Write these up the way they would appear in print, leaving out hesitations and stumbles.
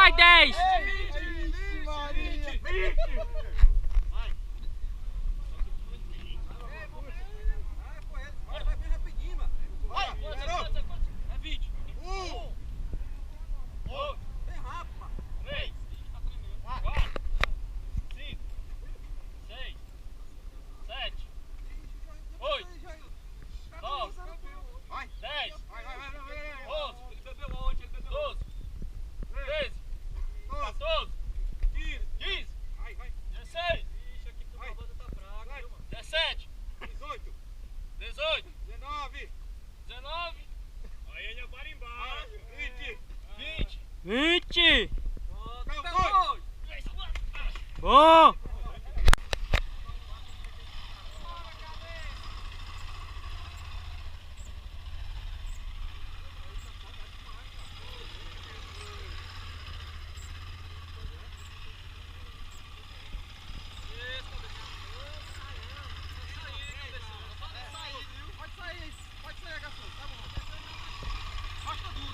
mais 10. Vixe, Maria. 20. Vai. Vai bem rapidinho, mano. Vai. É 20. 1. 2. Bem rápido, mano. 3. 4. 5. 6. 7. 8. 9. 10. 11. 12. 13. 14. 15. 16. 17. 18. 19. Aí ele para embaixo. 20. 20. Bom. Bom. Pode sair, garçom. Tá bom. Basta duro.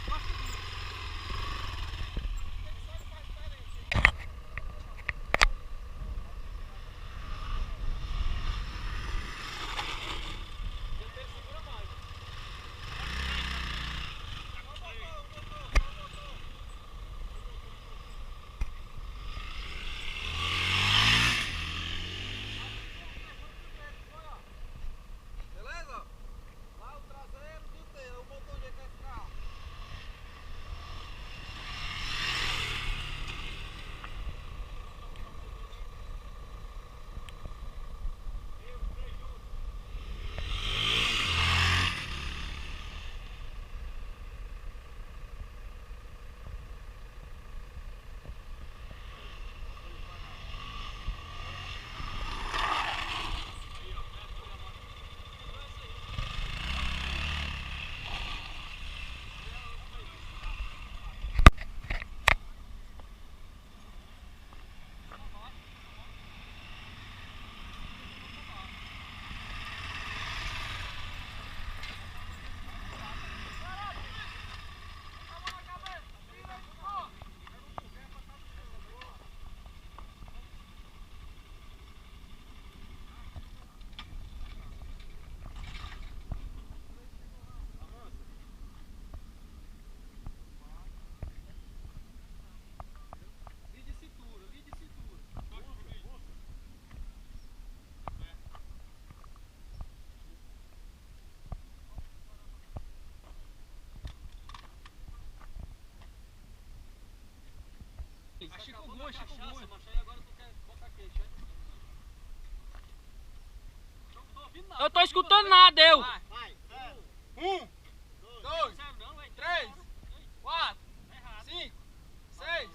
A chikungunya. Mas aí agora tu quer botar queixa, hein? Não tô ouvindo nada. Eu tô escutando nada, eu. Vai. 1, 2, 3, 4, 5, 6,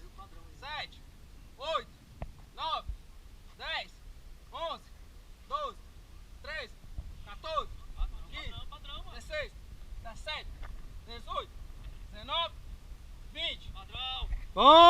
7, 8, 9, 10, 11, 12, 13, 14, 15, 16, 17, 18, 19, 20. Bom.